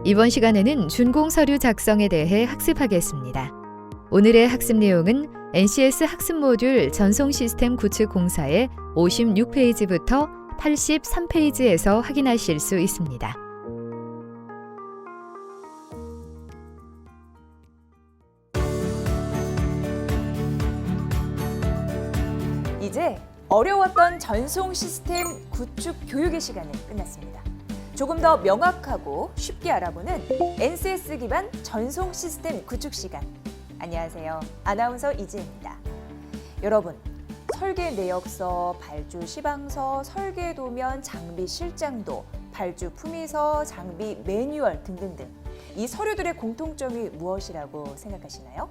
이번 시간에는 준공 서류 작성에 대해 학습하겠습니다. 오늘의 학습 내용은 NCS 학습 모듈 전송 시스템 구축 공사의 56페이지부터 83페이지에서 확인하실 수 있습니다. 이제 어려웠던 전송 시스템 구축 교육의 시간은 끝났습니다. 조금 더 명확하고 쉽게 알아보는 NCS 기반 전송 시스템 구축 시간. 안녕하세요. 아나운서 이지혜입니다. 여러분, 설계 내역서, 발주 시방서, 설계 도면, 장비 실장도, 발주 품위서, 장비 매뉴얼 등등등. 이 서류들의 공통점이 무엇이라고 생각하시나요?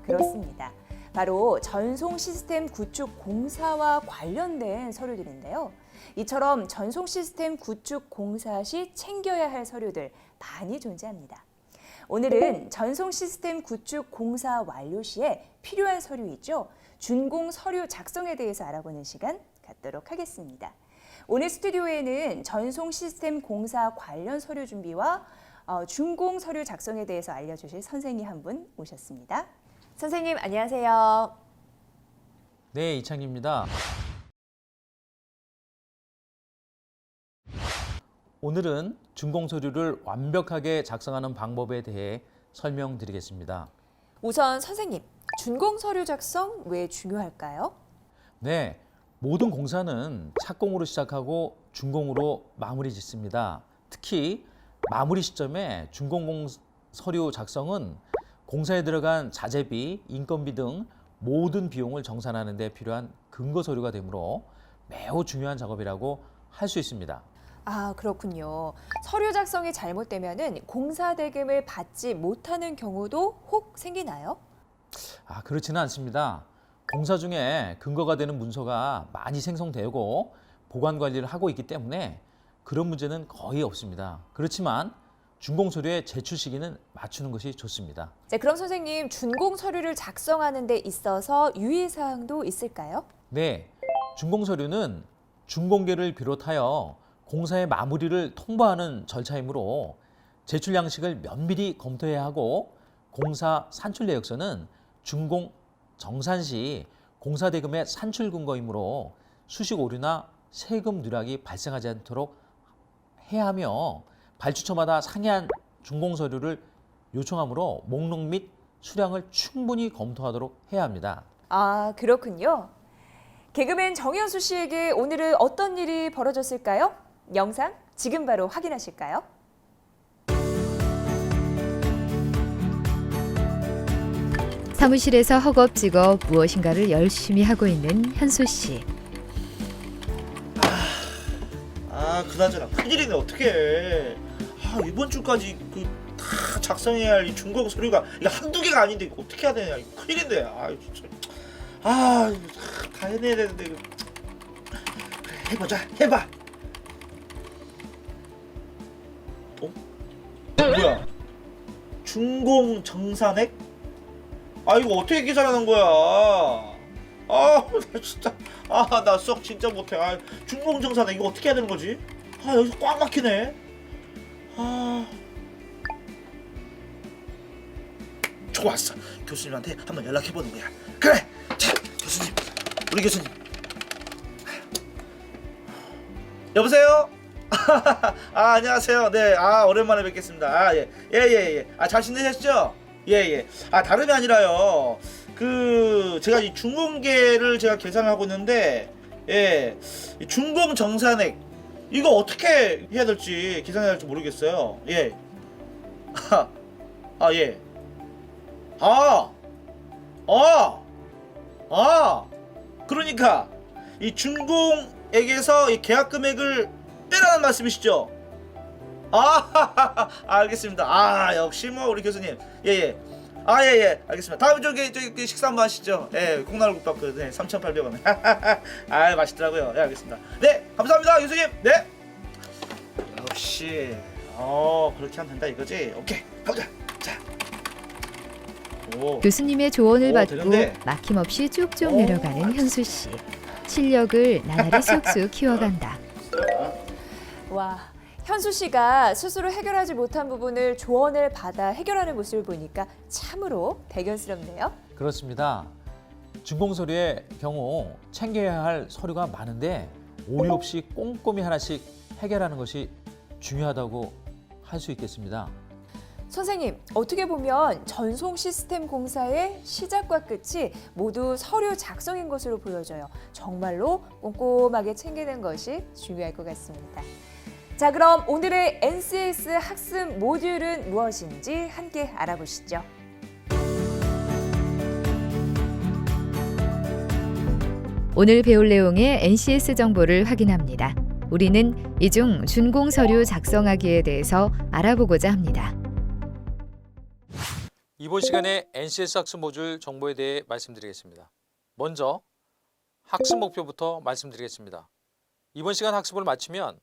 그렇습니다. 바로 전송 시스템 구축 공사와 관련된 서류들인데요. 이처럼 전송 시스템 구축 공사 시 챙겨야 할 서류들 많이 존재합니다. 오늘은 전송 시스템 구축 공사 완료 시에 필요한 서류 있죠. 준공 서류 작성에 대해서 알아보는 시간 갖도록 하겠습니다. 오늘 스튜디오에는 전송 시스템 공사 관련 서류 준비와 준공 서류 작성에 대해서 알려주실 선생님 한 분 모셨습니다. 선생님 안녕하세요. 네, 이창기입니다. 오늘은 준공 서류를 완벽하게 작성하는 방법에 대해 설명드리겠습니다. 우선 선생님, 준공 서류 작성 왜 중요할까요? 네, 모든 공사는 착공으로 시작하고 준공으로 마무리 짓습니다. 특히 마무리 시점에 준공 서류 작성은 공사에 들어간 자재비, 인건비 등 모든 비용을 정산하는 데 필요한 근거 서류가 되므로 매우 중요한 작업이라고 할 수 있습니다. 아, 그렇군요. 서류 작성이 잘못되면은 공사 대금을 받지 못하는 경우도 혹 생기나요? 그렇지는 않습니다. 공사 중에 근거가 되는 문서가 많이 생성되고 보관 관리를 하고 있기 때문에 그런 문제는 거의 없습니다. 그렇지만 준공 서류의 제출 시기는 맞추는 것이 좋습니다. 네, 그럼 선생님, 준공 서류를 작성하는 데 있어서 유의사항도 있을까요? 네, 준공 서류는 준공계를 비롯하여 공사의 마무리를 통보하는 절차이므로 제출 양식을 면밀히 검토해야 하고 공사 산출 내역서는 준공 정산 시 공사 대금의 산출 근거이므로 수식 오류나 세금 누락이 발생하지 않도록 해야 하며 발주처마다 상이한 준공 서류를 요청하므로 목록 및 수량을 충분히 검토하도록 해야 합니다. 아, 그렇군요. 개그맨 정현수 씨에게 오늘은 어떤 일이 벌어졌을까요? 영상 지금 바로 확인하실까요? 사무실에서 허겁지겁 무엇인가를 열심히 하고 있는 현수 씨. 그나저나 큰일이네. 어떡해. 이번 주까지 다 작성해야 할 이 준공 서류가 이게 한두 개가 아닌데 이거 어떻게 해야 되냐. 이거 큰일인데. 진짜. 이거 다 해내야 되는데. 그래, 해보자. 해봐. 뭐야? 준공 정산액? 이거 어떻게 계산하는 거야? 나 진짜. 나 수학 진짜 못해. 준공 정산액 이거 어떻게 해야 되는 거지? 여기서 꽉 막히네. 좋았어. 교수님한테 한번 연락해보는 거야. 그래. 자, 교수님. 우리 교수님. 여보세요? 안녕하세요. 네. 오랜만에 뵙겠습니다. 예. 잘 지내셨죠? 예. 다름이 아니라요. 제가 이 준공계를 제가 계산하고 있는데, 이 준공 정산액 이거 어떻게 해야 될지 계산해야 될지 모르겠어요. 예. 예. 그러니까 이 준공액에서 이 계약 금액을 빼라는 말씀이시죠? 알겠습니다. 역시 뭐 우리 교수님. 예. 알겠습니다. 다음에 저기 식사 한번 하시죠. 콩나물국밥 3,800원. 맛있더라고요. 알겠습니다. 네, 감사합니다, 교수님. 네. 역시 그렇게 하면 된다 이거지. 오케이, 가보자. 자. 교수님의 조언을 받고 되는데. 막힘없이 쭉쭉 내려가는 현수 씨. 실력을 나날이 쑥쑥 키워간다. 와, 현수 씨가 스스로 해결하지 못한 부분을 조언을 받아 해결하는 모습을 보니까 참으로 대견스럽네요. 그렇습니다. 준공서류의 경우 챙겨야 할 서류가 많은데 오류 없이 꼼꼼히 하나씩 해결하는 것이 중요하다고 할 수 있겠습니다. 선생님, 어떻게 보면 전송 시스템 공사의 시작과 끝이 모두 서류 작성인 것으로 보여져요. 정말로 꼼꼼하게 챙기는 것이 중요할 것 같습니다. 자, 그럼 오늘의 NCS 학습 모듈은 무엇인지 함께 알아보시죠. 오늘 배울 내용의 NCS 정보를 확인합니다. 우리는 이 중 준공 서류 작성하기에 대해서 알아보고자 합니다. 이번 시간에 NCS 학습 모듈 정보에 대해 말씀드리겠습니다. 먼저 학습 목표부터 말씀드리겠습니다. 이번 시간 학습을 마치면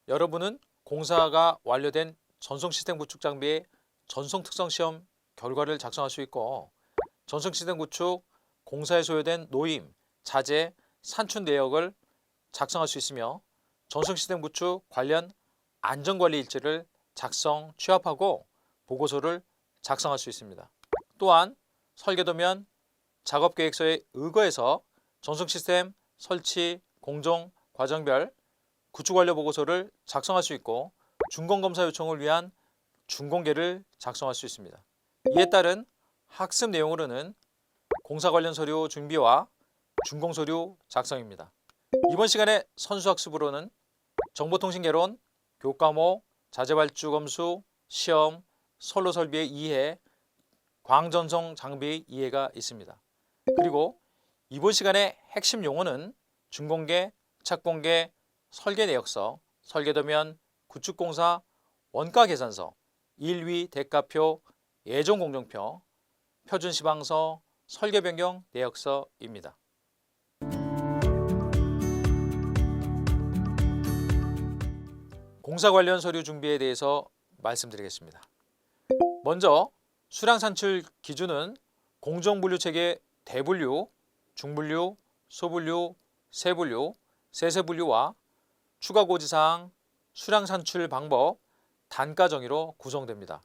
여러분은 공사가 완료된 전송 시스템 구축 장비의 전송 특성 시험 결과를 작성할 수 있고, 전송 시스템 구축 공사에 소요된 노임, 자재, 산출 내역을 작성할 수 있으며, 전송 시스템 구축 관련 안전관리 일지를 작성, 취합하고 보고서를 작성할 수 있습니다. 또한 설계도면 작업계획서에 의거해서 전송 시스템 설치, 공정, 과정별 구축 완료 보고서를 작성할 수 있고, 준공검사 요청을 위한 준공계를 작성할 수 있습니다. 이에 따른 학습 내용으로는 공사 관련 서류 준비와 준공 서류 작성입니다. 이번 시간에 선수학습으로는 정보통신개론, 교과목, 자재발주 검수, 시험, 선로 설비의 이해, 광전송 장비의 이해가 있습니다. 그리고 이번 시간의 핵심 용어는 준공계, 착공계, 설계 내역서, 설계도면, 구축공사, 원가 계산서, 일위 대가표, 예정 공정표, 표준 시방서, 설계 변경 내역서입니다. 공사 관련 서류 준비에 대해서 말씀드리겠습니다. 먼저 수량 산출 기준은 공정분류 체계 대분류, 중분류, 소분류, 세분류, 세세분류와 추가 고지사항, 수량 산출 방법, 단가 정의로 구성됩니다.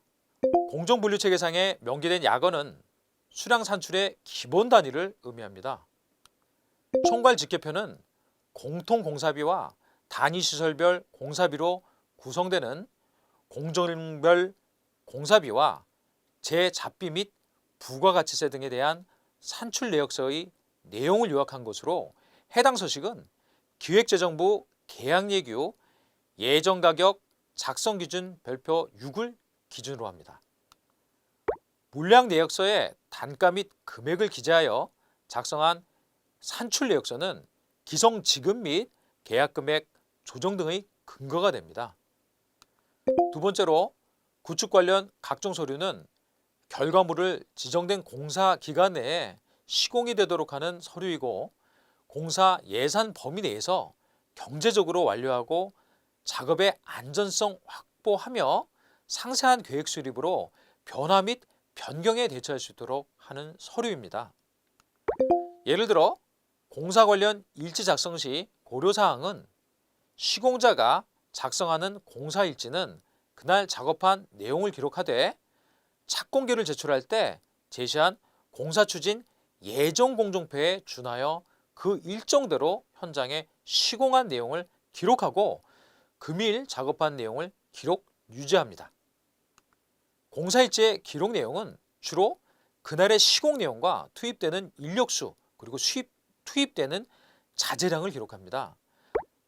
공정분류 체계상에 명기된 약언은 수량 산출의 기본 단위를 의미합니다. 총괄 직계표는 공통공사비와 단위시설별 공사비로 구성되는 공정별 공사비와 재잡비 및 부가가치세 등에 대한 산출 내역서의 내용을 요약한 것으로, 해당 서식은 기획재정부 계약예규 예정가격 작성기준 별표 6을 기준으로 합니다. 물량 내역서에 단가 및 금액을 기재하여 작성한 산출 내역서는 기성지급 및 계약금액 조정 등의 근거가 됩니다. 두 번째로 구축 관련 각종 서류는 결과물을 지정된 공사 기간 내에 시공이 되도록 하는 서류이고, 공사 예산 범위 내에서 경제적으로 완료하고 작업의 안전성 확보하며 상세한 계획 수립으로 변화 및 변경에 대처할 수 있도록 하는 서류입니다. 예를 들어 공사 관련 일지 작성 시 고려사항은 시공자가 작성하는 공사 일지는 그날 작업한 내용을 기록하되, 착공계를 제출할 때 제시한 공사 추진 예정 공정표에 준하여 그 일정대로 현장에 시공한 내용을 기록하고 금일 작업한 내용을 기록 유지합니다. 공사일지의 기록 내용은 주로 그날의 시공 내용과 투입되는 인력수, 그리고 투입되는 자재량을 기록합니다.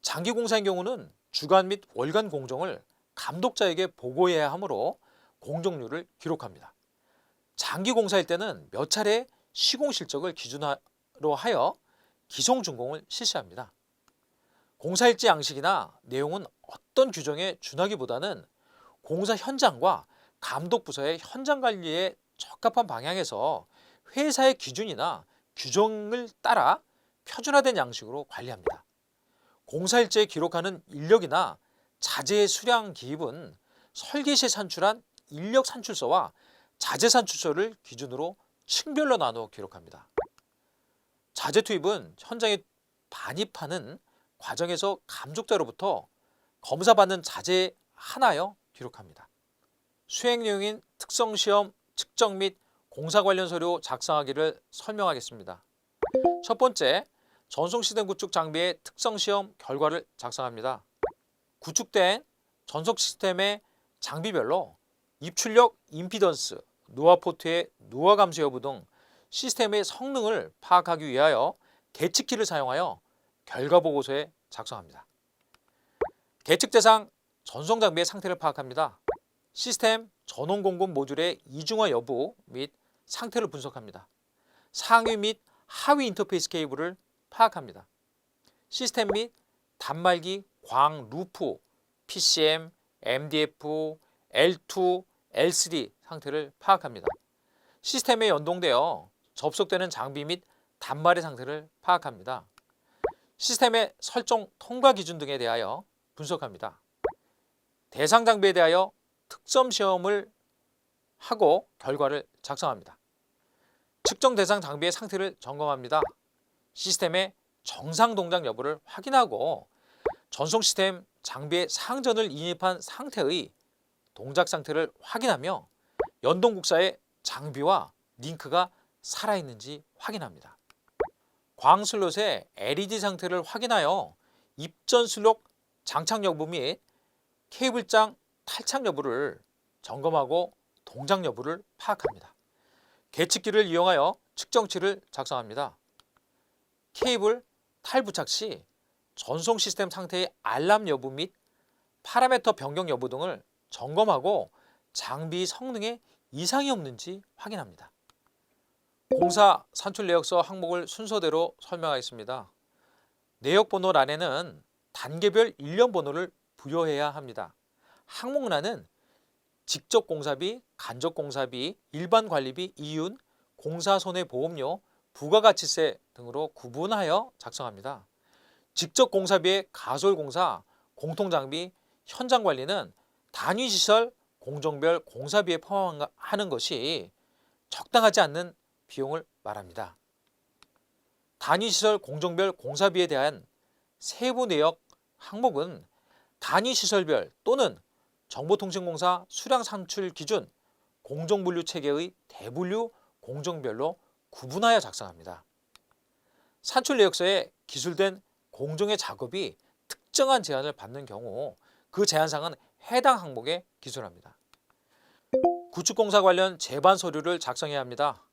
장기 공사인 경우는 주간 및 월간 공정을 감독자에게 보고해야 하므로 공정률을 기록합니다. 장기 공사일 때는 몇 차례 시공 실적을 기준으로 하여 기송준공을 실시합니다. 공사일지 양식이나 내용은 어떤 규정에 준하기보다는 공사 현장과 감독부서의 현장 관리에 적합한 방향에서 회사의 기준이나 규정을 따라 표준화된 양식으로 관리합니다. 공사일지에 기록하는 인력이나 자재의 수량 기입은 설계 시 산출한 인력 산출서와 자재 산출서를 기준으로 층별로 나누어 기록합니다. 자재 투입은 현장에 반입하는 과정에서 감독자로부터 검사받는 자재 하나여 기록합니다. 수행 내용인 특성시험 측정 및 공사 관련 서류 작성하기를 설명하겠습니다. 첫 번째, 전송 시스템 구축 장비의 특성시험 결과를 작성합니다. 구축된 전송 시스템의 장비별로 입출력 임피던스, 노화 포트의 노화 감소 여부 등 시스템의 성능을 파악하기 위하여 계측키를 사용하여 결과 보고서에 작성합니다. 계측 대상 전송 장비의 상태를 파악합니다. 시스템 전원 공급 모듈의 이중화 여부 및 상태를 분석합니다. 상위 및 하위 인터페이스 케이블을 파악합니다. 시스템 및 단말기 광 루프, PCM, MDF, L2, L3 상태를 파악합니다. 시스템에 연동되어 접속되는 장비 및 단말의 상태를 파악합니다. 시스템의 설정 통과 기준 등에 대하여 분석합니다. 대상 장비에 대하여 특점 시험을 하고 결과를 작성합니다. 측정 대상 장비의 상태를 점검합니다. 시스템의 정상 동작 여부를 확인하고 전송 시스템 장비의 상전을 인입한 상태의 동작 상태를 확인하며 연동 국사의 장비와 링크가 살아있는지 확인합니다. 광 슬롯의 LED 상태를 확인하여 입전 슬롯 장착 여부 및 케이블장 탈착 여부를 점검하고 동작 여부를 파악합니다. 계측기를 이용하여 측정치를 작성합니다. 케이블 탈부착 시 전송 시스템 상태의 알람 여부 및 파라미터 변경 여부 등을 점검하고 장비 성능에 이상이 없는지 확인합니다. 공사 산출 내역서 항목을 순서대로 설명하겠습니다. 내역번호란에는 단계별 일련 번호를 부여해야 합니다. 항목란은 직접 공사비, 간접 공사비, 일반 관리비, 이윤, 공사 손해보험료, 부가가치세 등으로 구분하여 작성합니다. 직접 공사비의 가솔공사, 공통장비, 현장관리는 단위시설 공정별 공사비에 포함하는 것이 적당하지 않는 비용을 말합니다. 단위시설 공정별 공사비에 대한 세부 내역 항목은 단위시설별 또는 정보통신공사 수량 산출 기준 공정분류 체계의 대분류 공정별로 구분하여 작성합니다. 산출 내역서에 기술된 공정의 작업이 특정한 제한을 받는 경우 그 제한사항은 해당 항목에 기술합니다. 구축공사 관련 제반 서류를 작성해야 합니다.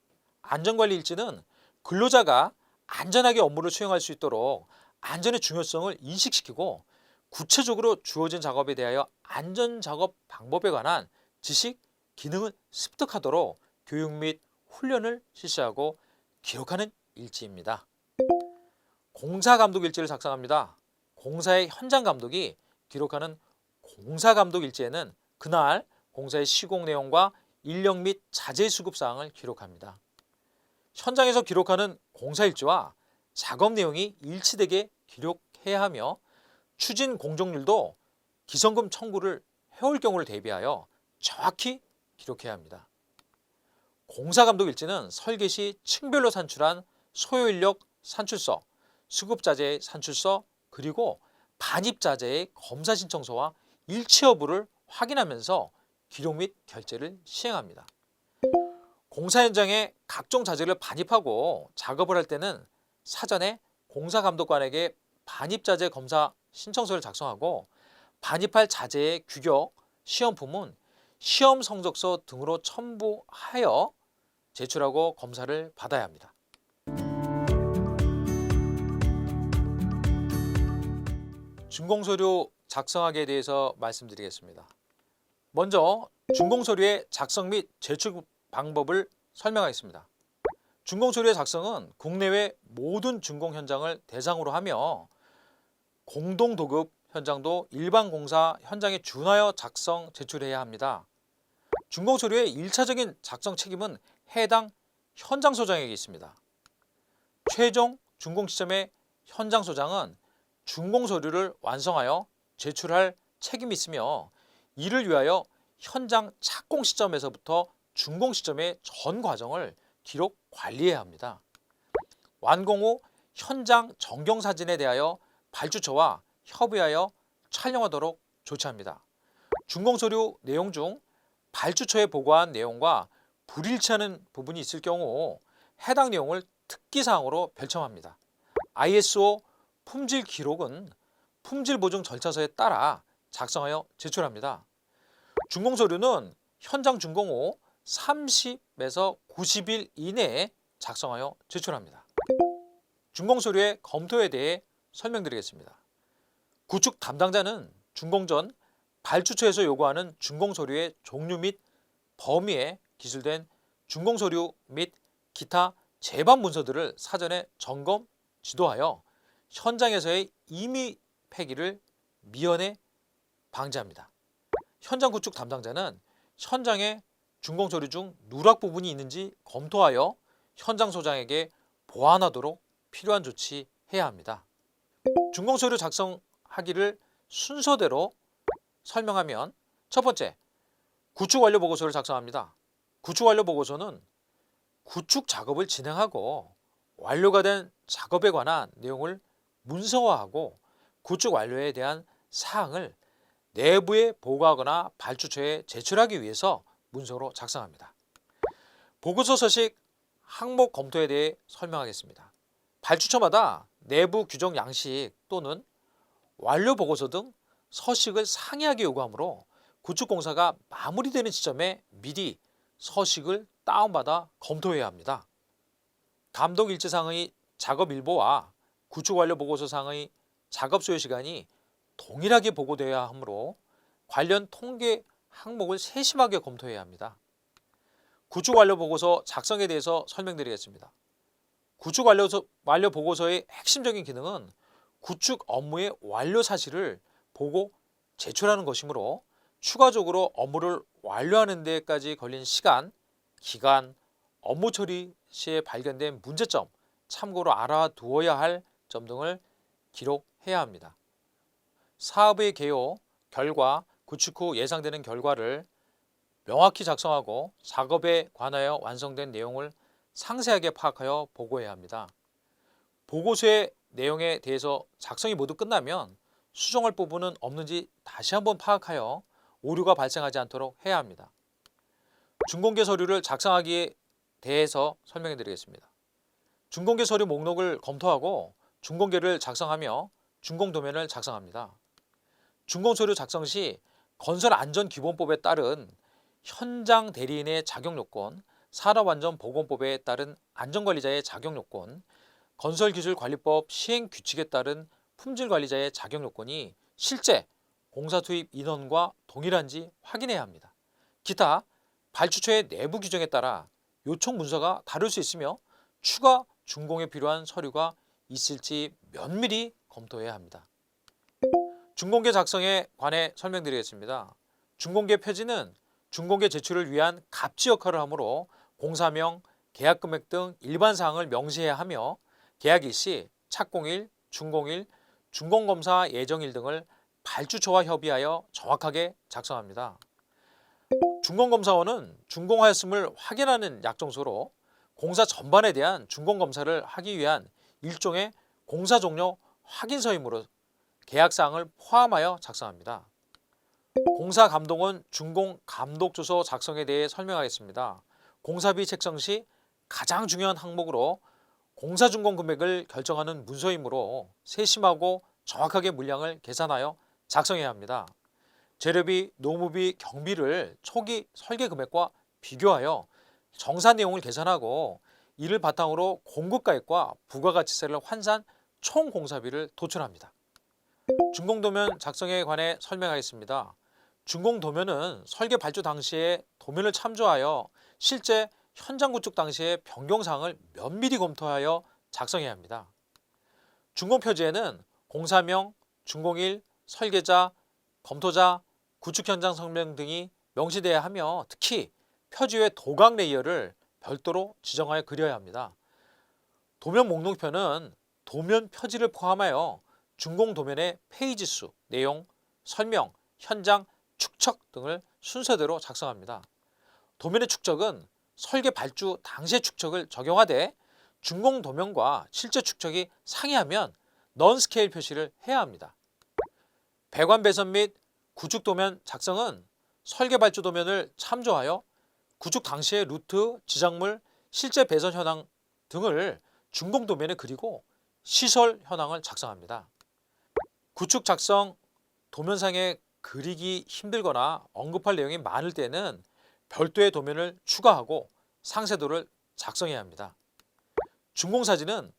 안전관리 일지는 근로자가 안전하게 업무를 수행할 수 있도록 안전의 중요성을 인식시키고 구체적으로 주어진 작업에 대하여 안전작업 방법에 관한 지식, 기능을 습득하도록 교육 및 훈련을 실시하고 기록하는 일지입니다. 공사감독 일지를 작성합니다. 공사의 현장 감독이 기록하는 공사감독 일지에는 그날 공사의 시공 내용과 인력 및 자재 수급 사항을 기록합니다. 현장에서 기록하는 공사 일지와 작업 내용이 일치되게 기록해야 하며 추진 공정률도 기성금 청구를 해올 경우를 대비하여 정확히 기록해야 합니다. 공사감독 일지는 설계 시 층별로 산출한 소요인력 산출서, 수급자재의 산출서, 그리고 반입자재의 검사 신청서와 일치 여부를 확인하면서 기록 및 결제를 시행합니다. 공사 현장에 각종 자재를 반입하고 작업을 할 때는 사전에 공사감독관에게 반입자재 검사 신청서를 작성하고 반입할 자재의 규격, 시험품은 시험 성적서 등으로 첨부하여 제출하고 검사를 받아야 합니다. 준공서류 작성하기에 대해서 말씀드리겠습니다. 먼저 준공서류의 작성 및 제출 방법을 설명하겠습니다. 준공서류의 작성은 국내외 모든 준공 현장을 대상으로 하며 공동도급 현장도 일반 공사 현장에 준하여 작성, 제출해야 합니다. 준공서류의 1차적인 작성 책임은 해당 현장소장에게 있습니다. 최종 준공 시점의 현장소장은 준공서류를 완성하여 제출할 책임이 있으며 이를 위하여 현장 착공 시점에서부터 준공 시점의 전 과정을 기록 관리해야 합니다. 완공 후 현장 전경 사진에 대하여 발주처와 협의하여 촬영하도록 조치합니다. 준공서류 내용 중 발주처에 보고한 내용과 불일치하는 부분이 있을 경우 해당 내용을 특기사항으로 별첨합니다. ISO 품질 기록은 품질 보증 절차서에 따라 작성하여 제출합니다. 준공서류는 현장 준공 후 30에서 90일 이내에 작성하여 제출합니다. 준공서류의 검토에 대해 설명드리겠습니다. 구축 담당자는 준공 전 발주처에서 요구하는 준공서류의 종류 및 범위에 기술된 준공서류 및 기타 제반 문서들을 사전에 점검, 지도하여 현장에서의 임의 폐기를 미연에 방지합니다. 현장 구축 담당자는 현장에 준공서류 중 누락 부분이 있는지 검토하여 현장 소장에게 보완하도록 필요한 조치해야 합니다. 준공서류 작성하기를 순서대로 설명하면 첫 번째, 구축 완료 보고서를 작성합니다. 구축 완료 보고서는 구축 작업을 진행하고 완료가 된 작업에 관한 내용을 문서화하고 구축 완료에 대한 사항을 내부에 보고하거나 발주처에 제출하기 위해서 문서로 작성합니다. 보고서 서식 항목 검토에 대해 설명하겠습니다. 발주처마다 내부 규정 양식 또는 완료 보고서 등 서식을 상이하게 요구하므로 구축공사가 마무리되는 시점에 미리 서식을 다운받아 검토해야 합니다. 감독 일지상의 작업 일보와 구축 완료 보고서상의 작업 소요 시간이 동일하게 보고되어야 하므로 관련 통계 항목을 세심하게 검토해야 합니다. 구축 완료 보고서 작성에 대해서 설명드리겠습니다. 구축 완료 보고서의 핵심적인 기능은 구축 업무의 완료 사실을 보고 제출하는 것이므로 추가적으로 업무를 완료하는 데까지 걸린 시간, 기간, 업무 처리 시에 발견된 문제점, 참고로 알아두어야 할 점 등을 기록해야 합니다. 사업의 개요, 결과, 구축 후 예상되는 결과를 명확히 작성하고 작업에 관하여 완성된 내용을 상세하게 파악하여 보고해야 합니다. 보고서의 내용에 대해서 작성이 모두 끝나면 수정할 부분은 없는지 다시 한번 파악하여 오류가 발생하지 않도록 해야 합니다. 준공개 서류를 작성하기에 대해서 설명해 드리겠습니다. 준공개 서류 목록을 검토하고 준공개를 작성하며 준공 도면을 작성합니다. 준공 서류 작성 시 건설안전기본법에 따른 현장 대리인의 자격요건, 산업안전보건법에 따른 안전관리자의 자격요건, 건설기술관리법 시행규칙에 따른 품질관리자의 자격요건이 실제 공사 투입 인원과 동일한지 확인해야 합니다. 기타 발주처의 내부 규정에 따라 요청 문서가 다를 수 있으며 추가 준공에 필요한 서류가 있을지 면밀히 검토해야 합니다. 준공개 작성에 관해 설명드리겠습니다. 준공개 표지는 준공개 제출을 위한 갑지 역할을 하므로 공사명, 계약금액 등 일반 사항을 명시해야 하며 계약일 시 착공일, 준공일, 준공검사 예정일 등을 발주처와 협의하여 정확하게 작성합니다. 준공검사원은 준공하였음을 확인하는 약정서로 공사 전반에 대한 준공검사를 하기 위한 일종의 공사 종료 확인서이므로 계약사항을 포함하여 작성합니다. 공사감독원 준공감독조서 작성에 대해 설명하겠습니다. 공사비 책정 시 가장 중요한 항목으로 공사준공 금액을 결정하는 문서이므로 세심하고 정확하게 물량을 계산하여 작성해야 합니다. 재료비, 노무비, 경비를 초기 설계 금액과 비교하여 정산 내용을 계산하고 이를 바탕으로 공급가액과 부가가치세를 환산 총 공사비를 도출합니다. 준공도면 작성에 관해 설명하겠습니다. 준공도면은 설계 발주 당시에 도면을 참조하여 실제 현장 구축 당시의 변경사항을 면밀히 검토하여 작성해야 합니다. 준공표지에는 공사명, 준공일, 설계자, 검토자, 구축 현장 설명 등이 명시되어야 하며 특히 표지의 도각 레이어를 별도로 지정하여 그려야 합니다. 도면 목록표는 도면 표지를 포함하여 준공 도면의 페이지 수, 내용, 설명, 현장, 축척 등을 순서대로 작성합니다. 도면의 축척은 설계 발주 당시의 축척을 적용하되 준공 도면과 실제 축척이 상이하면 넌 스케일 표시를 해야 합니다. 배관 배선 및 구축 도면 작성은 설계 발주 도면을 참조하여 구축 당시의 루트, 지작물, 실제 배선 현황 등을 준공 도면에 그리고 시설 현황을 작성합니다. 구축 작성 도면상에 그리기 힘들거나 언급할 내용이 많을 때는 별도의 도면을 추가하고 상세도를 작성해야 합니다. 준공사진은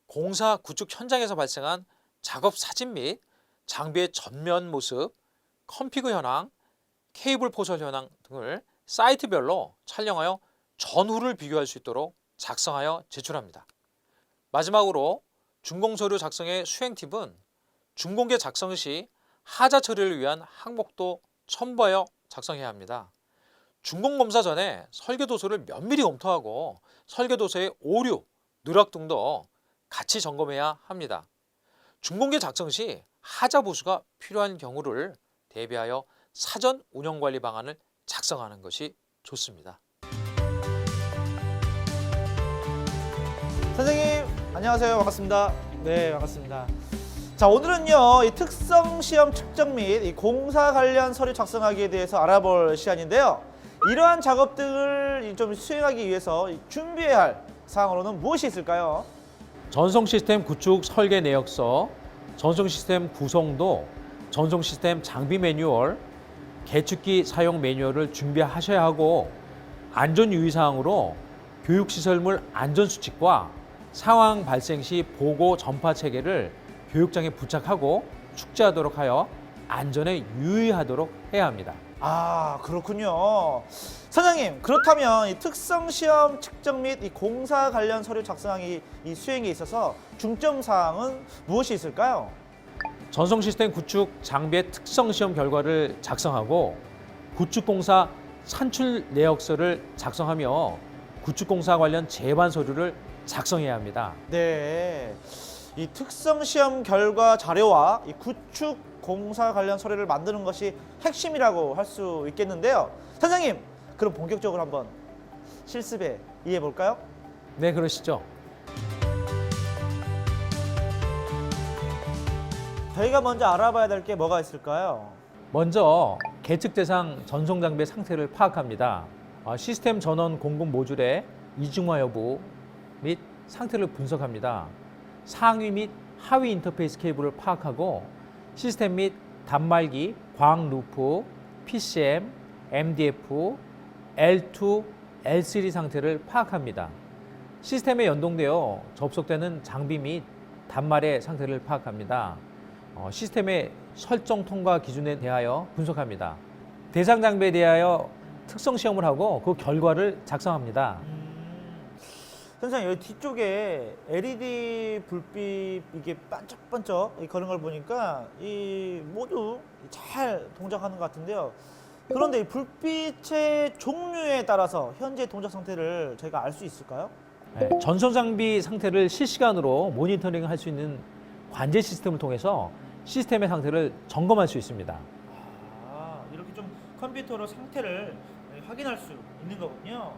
공사 구축 현장에서 발생한 작업 사진 및 장비의 전면 모습, 컴피그 현황, 케이블 포설 현황 등을 사이트별로 촬영하여 전후를 비교할 수 있도록 작성하여 제출합니다. 마지막으로 준공서류 작성의 수행 팁은 준공계 작성 시 하자 처리를 위한 항목도 첨부하여 작성해야 합니다. 준공검사 전에 설계도서를 면밀히 검토하고 설계도서의 오류, 누락 등도 같이 점검해야 합니다. 준공계 작성 시 하자 보수가 필요한 경우를 대비하여 사전 운영관리 방안을 작성하는 것이 좋습니다. 선생님 안녕하세요. 반갑습니다. 네, 반갑습니다. 자, 오늘은요 이 특성 시험 측정 및 이 공사 관련 서류 작성하기에 대해서 알아볼 시간인데요. 이러한 작업들을 좀 수행하기 위해서 준비해야 할 사항으로는 무엇이 있을까요? 전송 시스템 구축 설계 내역서, 전송 시스템 구성도, 전송 시스템 장비 매뉴얼, 계측기 사용 매뉴얼을 준비하셔야 하고 안전 유의 사항으로 교육시설물 안전수칙과 상황 발생 시 보고 전파 체계를 교육장에 부착하고 축제하도록 하여 안전에 유의하도록 해야 합니다. 아, 그렇군요. 선생님, 그렇다면 이 특성 시험 측정 및 이 공사 관련 서류 작성하기 이 수행에 있어서 중점 사항은 무엇이 있을까요? 전송 시스템 구축 장비의 특성 시험 결과를 작성하고 구축공사 산출 내역서를 작성하며 구축공사 관련 제반 서류를 작성해야 합니다. 네. 이 특성 시험 결과 자료와 이 구축 공사 관련 서류를 만드는 것이 핵심이라고 할 수 있겠는데요. 선생님, 그럼 본격적으로 한번 실습에 이해 볼까요? 네, 그러시죠. 저희가 먼저 알아봐야 될 게 뭐가 있을까요? 먼저 계측 대상 전송 장비의 상태를 파악합니다. 시스템 전원 공급 모듈의 이중화 여부 및 상태를 분석합니다. 상위 및 하위 인터페이스 케이블을 파악하고 시스템 및 단말기, 광 루프, PCM, MDF, L2, L3 상태를 파악합니다. 시스템에 연동되어 접속되는 장비 및 단말의 상태를 파악합니다. 시스템의 설정 통과 기준에 대하여 분석합니다. 대상 장비에 대하여 특성 시험을 하고 그 결과를 작성합니다. 선생님, 여기 뒤쪽에 LED 불빛 이게 반짝반짝 거는 걸 보니까 이 모두 잘 동작하는 것 같은데요. 그런데 이 불빛의 종류에 따라서 현재 동작 상태를 저희가 알 수 있을까요? 네, 전송 장비 상태를 실시간으로 모니터링 할 수 있는 관제 시스템을 통해서 시스템의 상태를 점검할 수 있습니다. 아, 이렇게 좀 컴퓨터로 상태를 확인할 수 있는 거군요.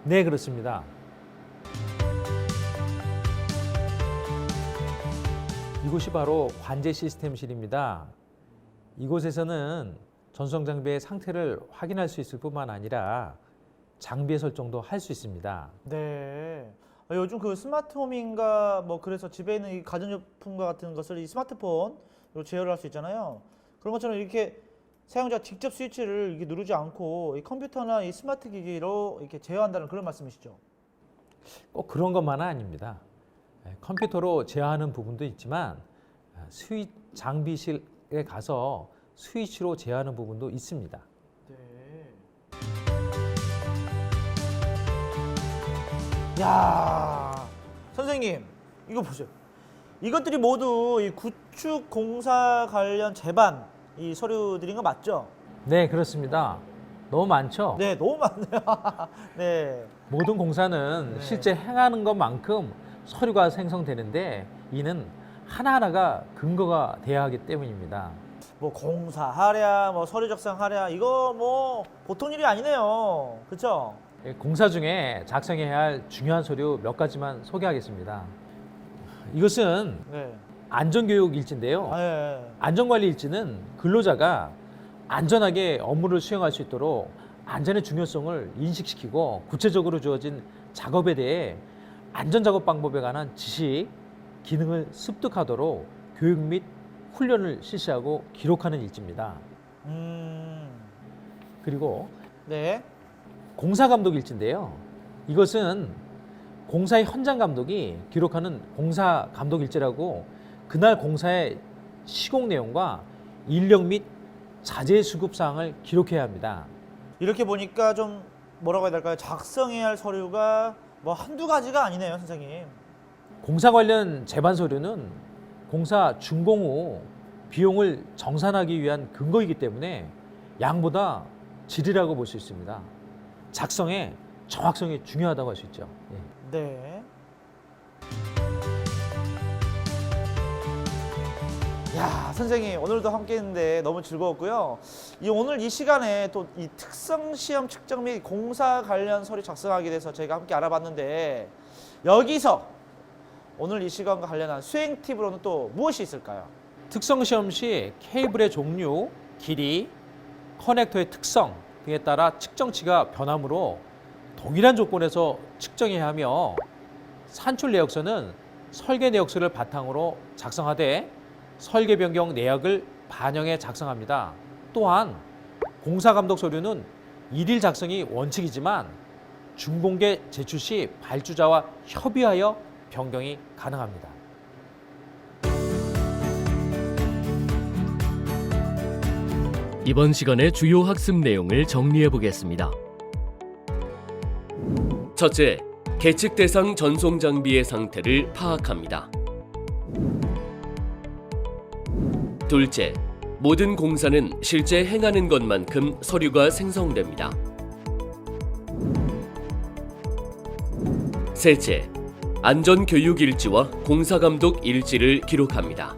네, 그렇습니다. 이곳이 바로 관제 시스템실입니다. 이곳에서는 전송 장비의 상태를 확인할 수 있을 뿐만 아니라 장비의 설정도 할 수 있습니다. 네. 요즘 그 스마트홈인가 뭐 그래서 집에 있는 이 가전제품과 같은 것을 이 스마트폰으로 제어를 할 수 있잖아요. 그런 것처럼 이렇게 사용자가 직접 스위치를 이렇게 누르지 않고 이 컴퓨터나 이 스마트 기기로 이렇게 제어한다는 그런 말씀이시죠? 꼭 그런 것만은 아닙니다. 컴퓨터로 제어하는 부분도 있지만 장비실에 가서 스위치로 제어하는 부분도 있습니다. 네. 야, 선생님, 이거 보세요. 이것들이 모두 이 구축 공사 관련 제반 이 서류들인 거 맞죠? 네, 그렇습니다. 너무 많죠? 네, 너무 많네요. 네. 모든 공사는 네. 실제 행하는 것만큼 서류가 생성되는데 이는 하나하나가 근거가 돼야 하기 때문입니다. 뭐 공사하랴, 뭐 서류 작성하랴, 이거 뭐 보통 일이 아니네요. 그렇죠? 공사 중에 작성해야 할 중요한 서류 몇 가지만 소개하겠습니다. 이것은 네. 안전교육 일지인데요. 아, 예. 안전관리 일지는 근로자가 안전하게 업무를 수행할 수 있도록 안전의 중요성을 인식시키고 구체적으로 주어진 작업에 대해 안전작업 방법에 관한 지식, 기능을 습득하도록 교육 및 훈련을 실시하고 기록하는 일지입니다. 그리고 네. 공사감독 일지인데요. 이것은 공사의 현장 감독이 기록하는 공사감독 일지라고 그날 공사의 시공 내용과 인력 및 자재 수급 사항을 기록해야 합니다. 이렇게 보니까 좀 뭐라고 해야 될까요? 작성해야 할 서류가 뭐 한두 가지가 아니네요, 선생님. 공사 관련 제반 서류는 공사 준공 후 비용을 정산하기 위한 근거이기 때문에 양보다 질이라고 볼 수 있습니다. 작성의 정확성이 중요하다고 할 수 있죠. 예. 네. 야, 선생님 오늘도 함께 했는데 너무 즐거웠고요. 오늘 이 시간에 또 이 특성 시험 측정 및 공사 관련 서류 작성하게 돼서 저희가 함께 알아봤는데 여기서 오늘 이 시간과 관련한 수행 팁으로는 또 무엇이 있을까요? 특성 시험 시 케이블의 종류, 길이, 커넥터의 특성 등에 따라 측정치가 변하므로 동일한 조건에서 측정해야 하며 산출 내역서는 설계 내역서를 바탕으로 작성하되 설계 변경 내역을 반영해 작성합니다. 또한 공사감독 서류는 일일 작성이 원칙이지만 준공계 제출 시 발주자와 협의하여 변경이 가능합니다. 이번 시간의 주요 학습 내용을 정리해 보겠습니다. 첫째, 계측 대상 전송 장비의 상태를 파악합니다. 둘째, 모든 공사는 실제 행하는 것만큼 서류가 생성됩니다. 셋째, 안전교육 일지와 공사감독 일지를 기록합니다.